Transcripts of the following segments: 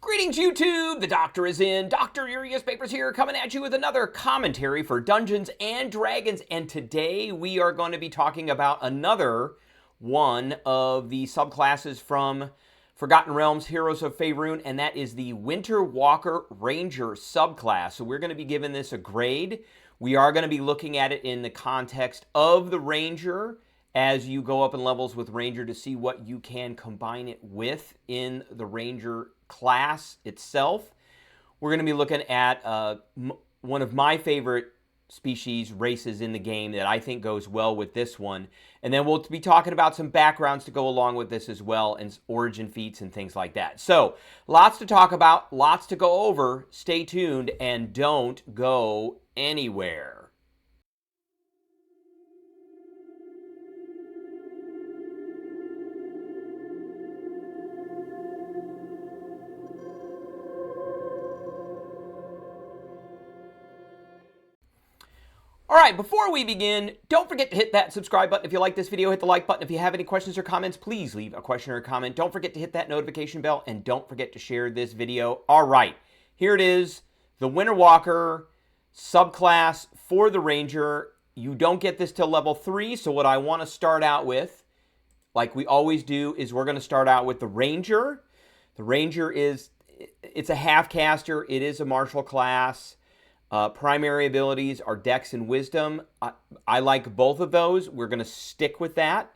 Greetings, YouTube! The Doctor is in. Dr. Urias Papers here, coming at you with another commentary for Dungeons and Dragons. And today we are going to be talking about another one of the subclasses from Forgotten Realms, Heroes of Faerun, and that is the Winter Walker Ranger subclass. So we're going to be giving this a grade. We are going to be looking at it in the context of the Ranger as you go up in levels with Ranger to see what you can combine it with in the Ranger class itself. We're going to be looking at one of my favorite species races in the game that I think goes well with this one. And then we'll be talking about some backgrounds to go along with this as well, and origin feats and things like that. So, lots to talk about, lots to go over. Stay tuned and don't go anywhere. All right, before we begin, don't forget to hit that subscribe button if you like this video. Hit the like button. If you have any questions or comments, please leave a question or a comment. Don't forget to hit that notification bell, and don't forget to share this video. All right, here it is, the Winter Walker subclass for the Ranger. You don't get this till level 3, so what I want to start out with, like we always do, is we're going to start out with the Ranger. The Ranger it's a half-caster. It is a martial class. Primary abilities are Dex and Wisdom. I like both of those. We're going to stick with that.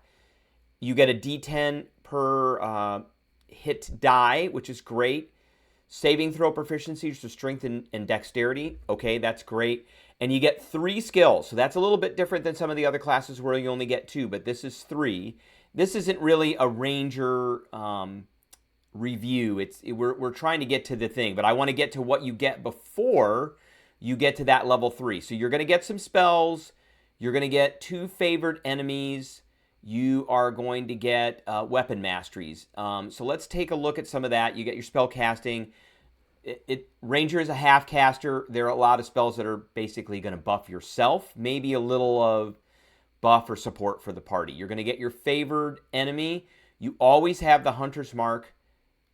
You get a D10 per hit die, which is great. Saving throw proficiencies to Strength and Dexterity. Okay, that's great. And you get 3 skills. So that's a little bit different than some of the other classes where you only get 2, but this is 3. This isn't really a Ranger review. We're trying to get to the thing, but I want to get to what you get before you get to that level 3. So you're going to get some spells. You're going to get 2 favored enemies. You are going to get weapon masteries. So let's take a look at some of that. You get your spell casting. Ranger is a half caster. There are a lot of spells that are basically going to buff yourself. Maybe a little of buff or support for the party. You're going to get your favored enemy. You always have the Hunter's Mark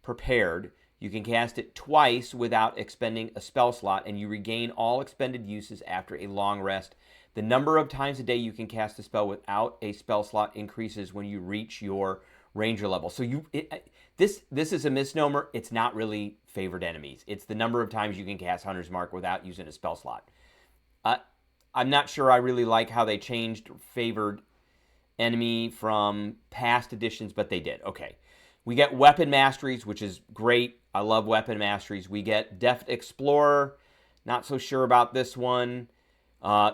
prepared. You can cast it twice without expending a spell slot, and you regain all expended uses after a long rest. The number of times a day you can cast a spell without a spell slot increases when you reach your Ranger level. So this is a misnomer. It's not really favored enemies. It's the number of times you can cast Hunter's Mark without using a spell slot. I'm not sure I really like how they changed favored enemy from past editions, but they did. Okay. We get weapon masteries, which is great. I love weapon masteries. We get Deft Explorer. Not so sure about this one.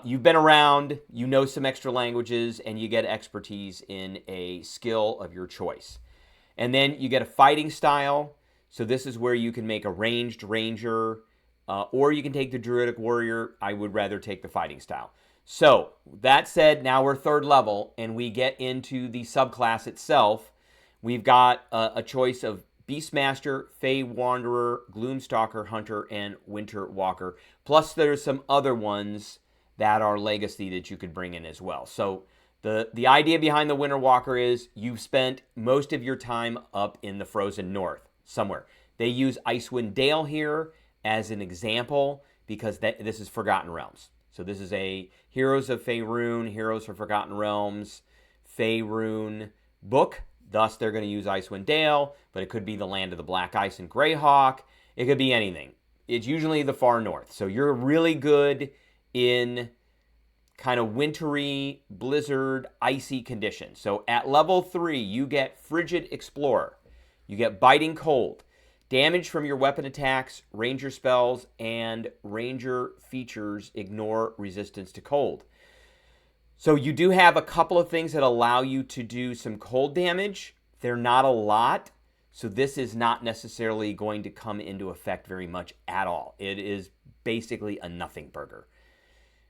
You've been around. You know some extra languages, and you get expertise in a skill of your choice. And then you get a fighting style. So this is where you can make a ranged ranger, or you can take the druidic warrior. I would rather take the fighting style. So that said, now we're 3rd level, and we get into the subclass itself. We've got a choice of Beastmaster, Fey Wanderer, Gloomstalker, Hunter, and Winter Walker. Plus, there's some other ones that are legacy that you could bring in as well. So the idea behind the Winter Walker is you've spent most of your time up in the frozen north somewhere. They use Icewind Dale here as an example because this is Forgotten Realms. So this is a Heroes of Faerun, Heroes of Forgotten Realms, Faerun book. Thus, they're going to use Icewind Dale, but it could be the Land of the Black Ice and Greyhawk. It could be anything. It's usually the far north. So you're really good in kind of wintry, blizzard, icy conditions. So at level 3, you get Frigid Explorer. You get Biting Cold. Damage from your weapon attacks, Ranger spells, and Ranger features ignore resistance to cold. So you do have a couple of things that allow you to do some cold damage. They're not a lot, so this is not necessarily going to come into effect very much at all. It is basically a nothing burger.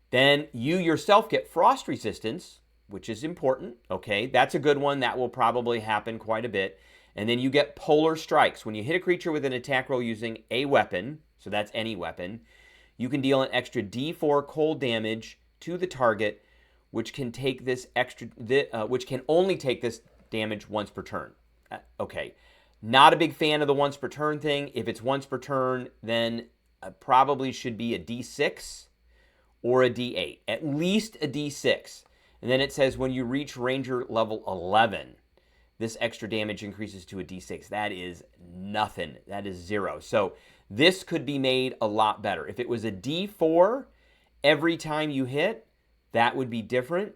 Then you yourself get frost resistance, which is important. Okay, that's a good one. That will probably happen quite a bit. And then you get polar strikes. When you hit a creature with an attack roll using a weapon, so that's any weapon, you can deal an extra D4 cold damage to the target, which can only take this damage once per turn. Okay. Not a big fan of the once per turn thing. If it's once per turn, then probably should be a D6 or a D8. At least a D6. And then it says when you reach Ranger level 11, this extra damage increases to a D6. That is nothing. That is 0. So this could be made a lot better. If it was a D4 every time you hit, that would be different.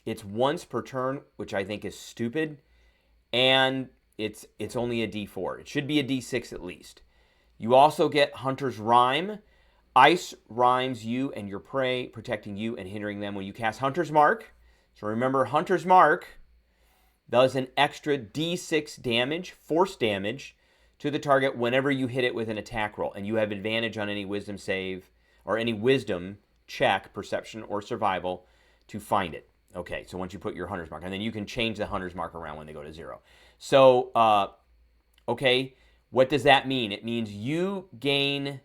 It's once per turn, which I think is stupid. And it's only a D4. It should be a D6 at least. You also get Hunter's Rhyme. Ice rhymes you and your prey, protecting you and hindering them when you cast Hunter's Mark. So remember, Hunter's Mark does an extra D6 damage, force damage, to the target whenever you hit it with an attack roll. And you have advantage on any wisdom save or any wisdom check, perception, or survival to find it. Okay, so once you put your Hunter's Mark, and then you can change the Hunter's Mark around when they go to 0. So, okay, what does that mean? It means you gain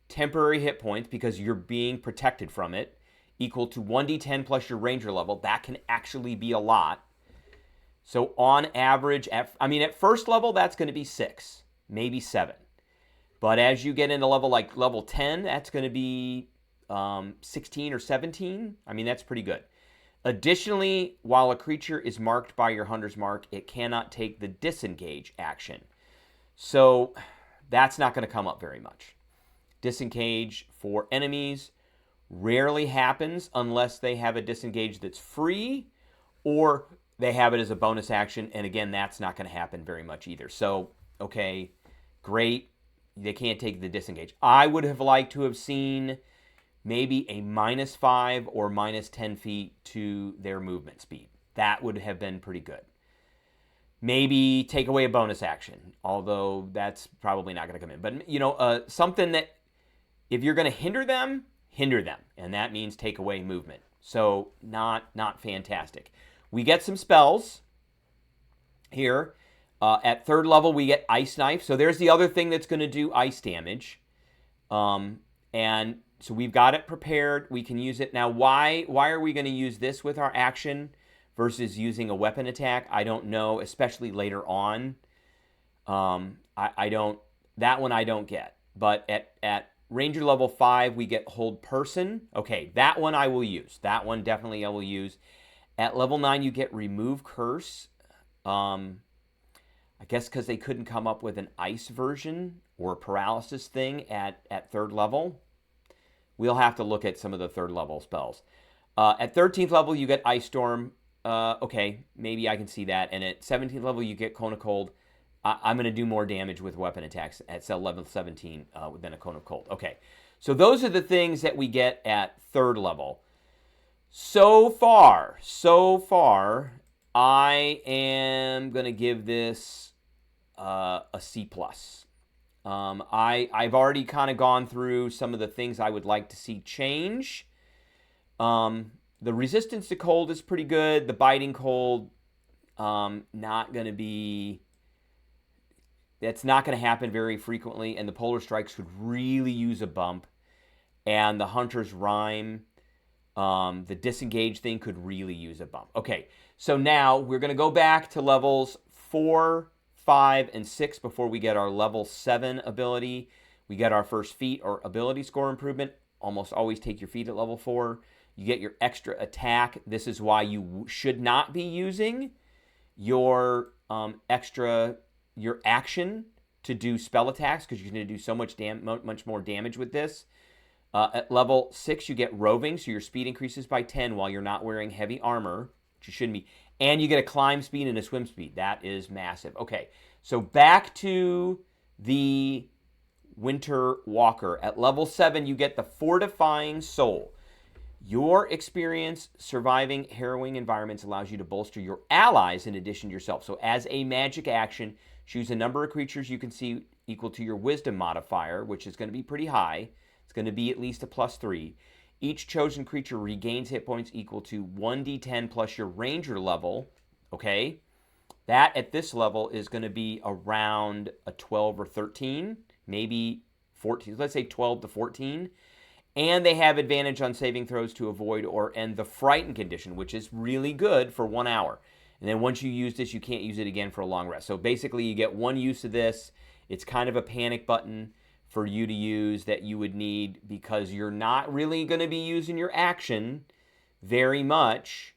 temporary hit points because you're being protected from it, equal to 1d10 plus your Ranger level. That can actually be a lot. So on average, at first level, that's going to be 6, maybe 7. But as you get into level 10, that's going to be 16 or 17. I mean, that's pretty good. Additionally, while a creature is marked by your Hunter's Mark, it cannot take the disengage action. So that's not going to come up very much. Disengage for enemies rarely happens unless they have a disengage that's free or they have it as a bonus action. And again, that's not going to happen very much either. So, okay, great. They can't take the disengage. I would have liked to have seen maybe a -5 or -10 feet to their movement speed. That would have been pretty good. Maybe take away a bonus action, although that's probably not going to come in. But, something that if you're going to hinder them, and that means take away movement. So not fantastic. We get some spells here. At 3rd level, we get Ice Knife. So there's the other thing that's going to do ice damage. And so we've got it prepared. We can use it. Now, why are we going to use this with our action versus using a weapon attack? I don't know, especially later on. That one I don't get. But at Ranger level 5, we get Hold Person. Okay, that one I will use. That one definitely I will use. At level 9, you get Remove Curse. I guess because they couldn't come up with an ice version or a paralysis thing at 3rd level. We'll have to look at some of the 3rd level spells. At 13th level, you get Ice Storm. Okay, maybe I can see that. And at 17th level, you get Cone of Cold. I'm going to do more damage with weapon attacks at level 17 than a Cone of Cold. Okay, so those are the things that we get at 3rd level. So far, I am going to give this a C+. I've already kind of gone through some of the things I would like to see change. The resistance to cold is pretty good. The biting cold, not going to be... That's not going to happen very frequently, and the Polar Strikes could really use a bump. And the Hunter's Rhyme, the Disengage thing could really use a bump. Okay, so now we're going to go back to levels 4, 5, and 6 before we get our level 7 ability. We get our first feat or ability score improvement. Almost always take your feat at level 4. You get your extra attack. This is why you should not be using your your action to do spell attacks, because you're going to do so much more damage with this. At level 6, you get Roving, so your speed increases by 10 while you're not wearing heavy armor, which you shouldn't be. And you get a climb speed and a swim speed. That is massive. Okay, so back to the Winter Walker. At level 7, you get the Fortifying Soul. Your experience surviving harrowing environments allows you to bolster your allies in addition to yourself. So as a magic action, choose a number of creatures you can see equal to your wisdom modifier, which is going to be pretty high. It's going to be at least a +3. Each chosen creature regains hit points equal to 1d10 plus your Ranger level. Okay? That at this level is going to be around a 12 or 13, maybe 14. Let's say 12 to 14. And they have advantage on saving throws to avoid or end the frightened condition, which is really good for 1 hour. And then once you use this, you can't use it again for a long rest. So basically, you get one use of this. It's kind of a panic button for you to use that you would need because you're not really going to be using your action very much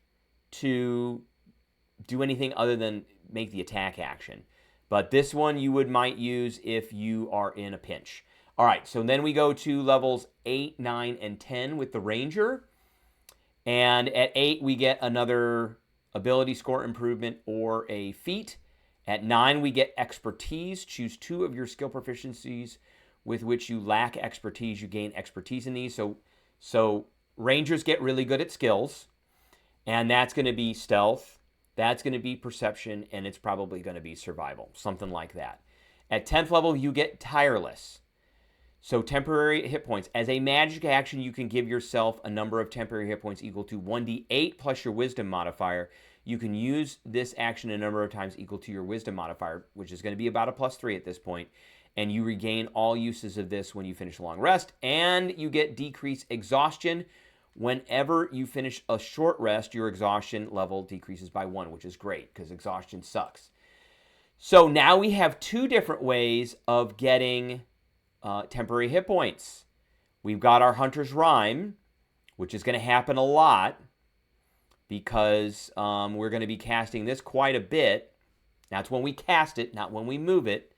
to do anything other than make the attack action. But this one you might use if you are in a pinch. All right, so then we go to levels 8, 9, and 10 with the Ranger. And at 8, we get another ability score improvement or a feat. At 9, we get expertise. Choose 2 of your skill proficiencies with which you lack expertise. You gain expertise in these. So Rangers get really good at skills. And that's going to be stealth. That's going to be perception. And it's probably going to be survival. Something like that. At 10th level, you get tireless. So temporary hit points. As a magic action, you can give yourself a number of temporary hit points equal to 1d8 plus your wisdom modifier. You can use this action a number of times equal to your wisdom modifier, which is going to be about a +3 at this point. And you regain all uses of this when you finish a long rest. And you get decreased exhaustion. Whenever you finish a short rest, your exhaustion level decreases by 1, which is great because exhaustion sucks. So now we have 2 different ways of getting temporary hit points. We've got our Hunter's Rhyme, which is going to happen a lot because we're going to be casting this quite a bit. That's when we cast it, not when we move it.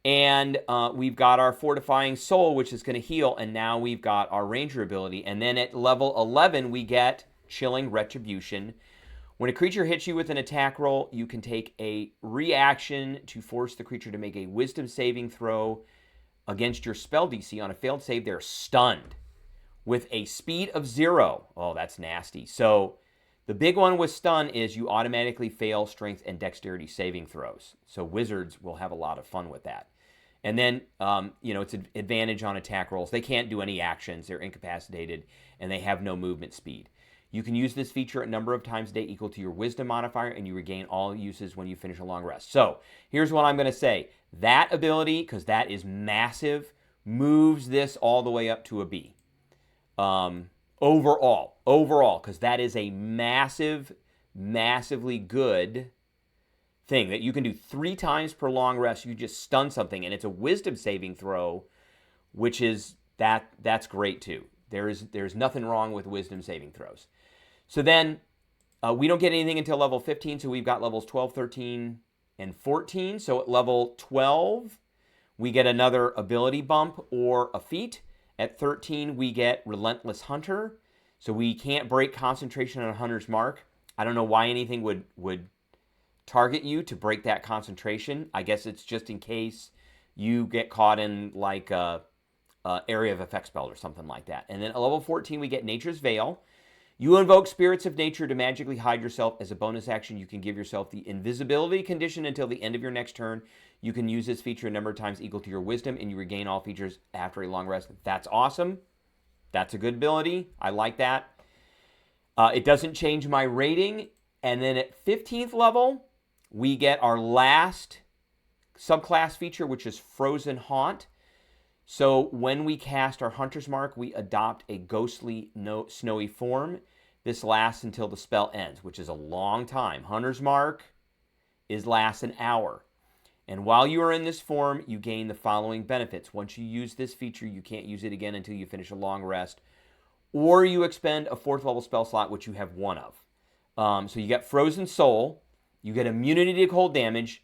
And we've got our Fortifying Soul, which is going to heal. And now we've got our Ranger ability. And then at level 11, we get Chilling Retribution. When a creature hits you with an attack roll, you can take a reaction to force the creature to make a wisdom saving throw against your spell DC. On a failed save, they're stunned with a speed of 0. Oh, that's nasty. So the big one with stun is you automatically fail strength and dexterity saving throws. So wizards will have a lot of fun with that. And then, it's an advantage on attack rolls. They can't do any actions. They're incapacitated, and they have no movement speed. You can use this feature a number of times a day equal to your wisdom modifier, and you regain all uses when you finish a long rest. So here's what I'm going to say. That ability, because that is massive, moves this all the way up to a B. Overall, because that is a massively good thing that you can do 3 times per long rest. You just stun something, and it's a wisdom saving throw, which is that's great too. There's nothing wrong with wisdom saving throws. So then we don't get anything until level 15, so we've got levels 12, 13, and 14. So at level 12, we get another ability bump or a feat. At 13, we get Relentless Hunter. So we can't break concentration on a Hunter's Mark. I don't know why anything would target you to break that concentration. I guess it's just in case you get caught in like a area of effect spell or something like that. And then at level 14, we get Nature's Veil. You invoke Spirits of Nature to magically hide yourself. As a bonus action, you can give yourself the invisibility condition until the end of your next turn. You can use this feature a number of times equal to your wisdom, and you regain all features after a long rest. That's awesome. That's a good ability. I like that. It doesn't change my rating. And then at 15th level, we get our last subclass feature, which is Frozen Haunt. So when we cast our Hunter's Mark, we adopt a ghostly snowy form. This lasts until the spell ends, which is a long time. Hunter's Mark lasts an hour. And while you are in this form, you gain the following benefits. Once you use this feature, you can't use it again until you finish a long rest. Or you expend a 4th level spell slot, which you have 1 of. So you get Frozen Soul. You get immunity to cold damage,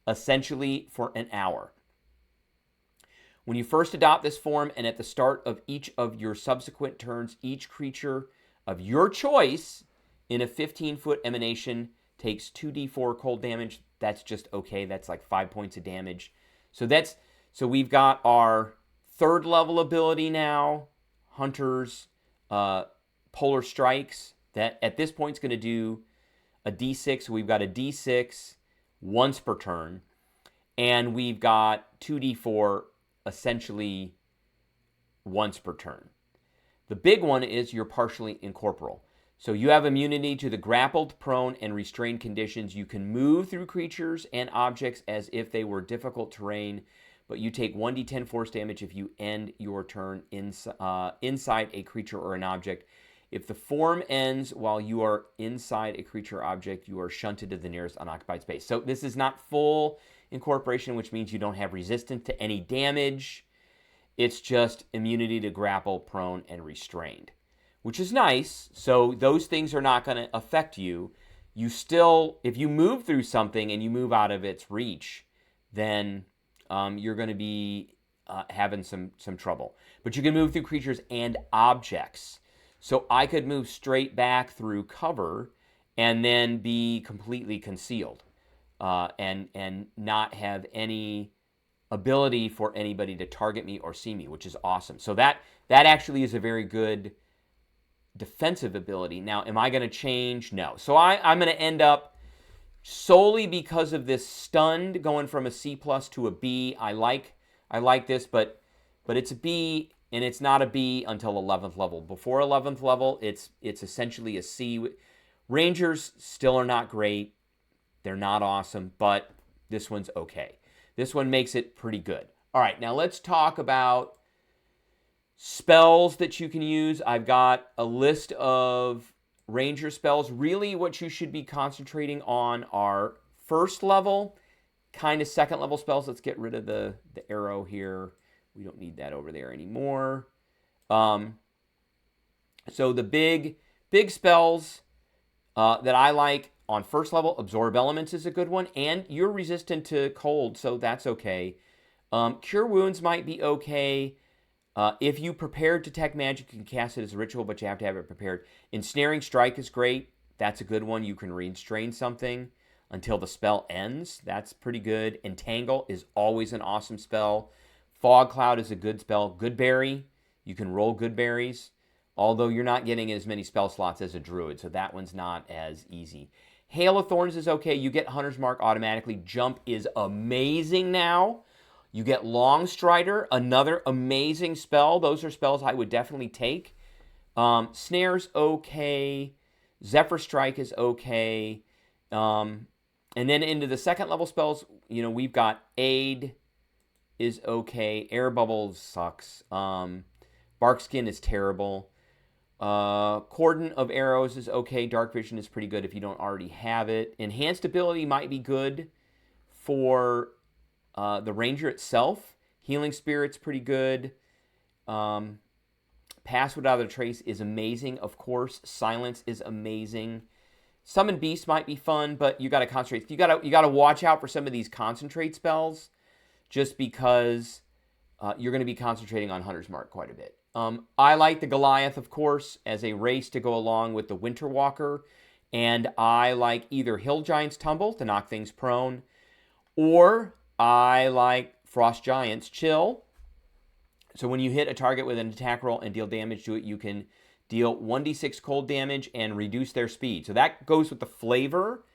essentially for an hour. When you first adopt this form and at the start of each of your subsequent turns, each creature of your choice in a 15-foot emanation takes 2d4 cold damage. That's just okay. That's like 5 points of damage. So we've got our 3rd level ability now, Hunter's Polar Strikes. That at this point is going to do a d6. So we've got a d6 once per turn. And we've got 2d4 essentially once per turn. The big one is you're partially incorporeal. So you have immunity to the grappled, prone, and restrained conditions. You can move through creatures and objects as if they were difficult terrain, but you take 1d10 force damage if you end your turn inside a creature or an object. If the form ends while you are inside a creature object, you are shunted to the nearest unoccupied space. So this is not full incorporation, which means you don't have resistance to any damage. It's just immunity to grapple, prone, and restrained, which is nice. So those things are not going to affect you. You still, if you move through something and you move out of its reach, then you're going to be having some trouble. But you can move through creatures and objects. So I could move straight back through cover and then be completely concealed and not have any ability for anybody to target me or see me, which is awesome. So that actually is a very good defensive ability. Now, am I going to change? No. So I'm going to end up, solely because of this stunned, going from a C+ to a B. I like this, but it's a B, and it's not a B until 11th level. Before 11th level, it's essentially a C. Rangers still are not great. They're not awesome, but this one's okay. This one makes it pretty good. All right, now let's talk about spells that you can use. I've got a list of Ranger spells. Really, what you should be concentrating on are first level, kind of second level spells. Let's get rid of the arrow here. We don't need that over there anymore. So the big spells that I like on first level, Absorb Elements is a good one, and you're resistant to cold, so that's okay. Cure Wounds might be okay. If you prepared Detect Magic, you can cast it as a ritual, but you have to have it prepared. Ensnaring Strike is great. That's a good one. You can restrain something until the spell ends. That's pretty good. Entangle is always an awesome spell. Fog Cloud is a good spell. Goodberry, you can roll good berries, although you're not getting as many spell slots as a druid, so that one's not as easy. Hail of Thorns is okay. You get Hunter's Mark automatically. Jump is amazing now. You get Long Strider, another amazing spell. Those are spells I would definitely take. Snare's okay. Zephyr Strike is okay. And then into the second level spells, we've got Aid is okay. Air Bubble sucks. Barkskin is terrible. Cordon of Arrows is okay. Dark Vision is pretty good if you don't already have it. Enhanced Ability might be good for the Ranger itself. Healing Spirit's pretty good. Pass Without a Trace is amazing, of course. Silence is amazing. Summon Beast might be fun, but you got to concentrate. You got to watch out for some of these concentrate spells, just because you're going to be concentrating on Hunter's Mark quite a bit. I like the Goliath, of course, as a race to go along with the Winter Walker, and I like either Hill Giant's Tumble to knock things prone, or I like Frost Giant's Chill. So when you hit a target with an attack roll and deal damage to it, you can deal 1d6 cold damage and reduce their speed. So that goes with the flavor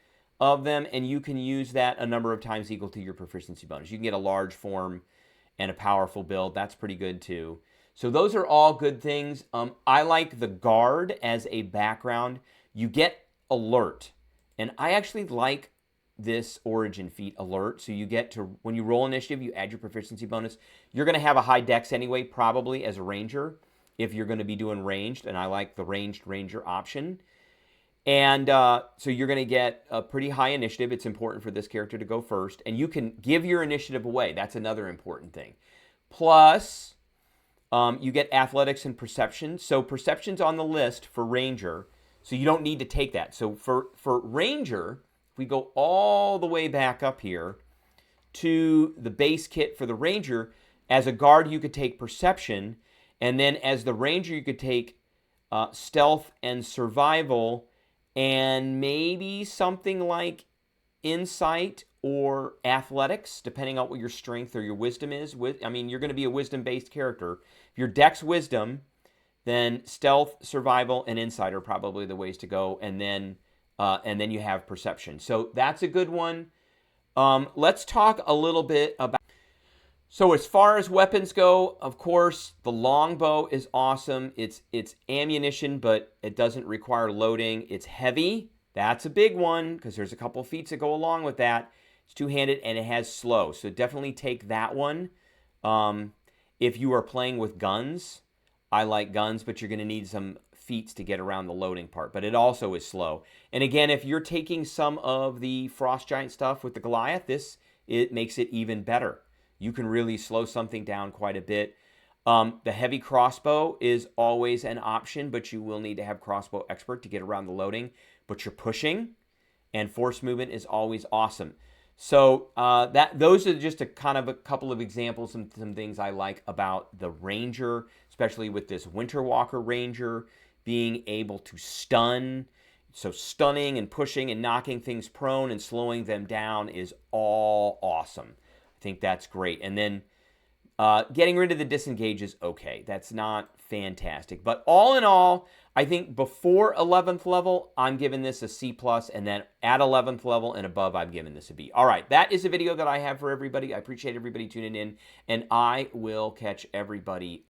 of them, and you can use that a number of times equal to your proficiency bonus. You can get a large form and a powerful build. That's pretty good too. So those are all good things. I like the Guard as a background. You get Alert, and I actually like this origin feat, Alert. So you get to, when you roll initiative, you add your proficiency bonus. You're going to have a high dex anyway, probably as a ranger, if you're going to be doing ranged, and I like the ranged ranger option. And so you're going to get a pretty high initiative. It's important for this character to go first, and you can give your initiative away. That's another important thing. Plus, you get Athletics and Perception. So Perception's on the list for Ranger, so you don't need to take that. So for Ranger, if we go all the way back up here to the base kit for the Ranger, as a Guard you could take Perception, and then as the Ranger you could take Stealth and Survival, and maybe something like Insight or Athletics, depending on what your strength or your wisdom is. You're going to be a wisdom-based character. If your dex wisdom, then Stealth, Survival, and Insight are probably the ways to go, and then you have Perception. So that's a good one. Let's talk a little bit about... So as far as weapons go, of course, the longbow is awesome. It's ammunition, but it doesn't require loading. It's heavy. That's a big one, because there's a couple feats that go along with that. It's two-handed, and it has slow. So definitely take that one. If you are playing with guns, I like guns, but you're going to need some feats to get around the loading part, but it also is slow. And again, if you're taking some of the Frost Giant stuff with the Goliath, it makes it even better. You can really slow something down quite a bit. The heavy crossbow is always an option, but you will need to have crossbow expert to get around the loading. But you're pushing, and force movement is always awesome. So those are just a couple of examples and some things I like about the Ranger, especially with this Winter Walker Ranger being able to stun. So stunning and pushing and knocking things prone and slowing them down is all awesome. I think that's great. And then getting rid of the disengage is okay. That's not fantastic. But all in all, I think before 11th level, I'm giving this a C+, and then at 11th level and above, I'm giving this a B. All right, that is a video that I have for everybody. I appreciate everybody tuning in, and I will catch everybody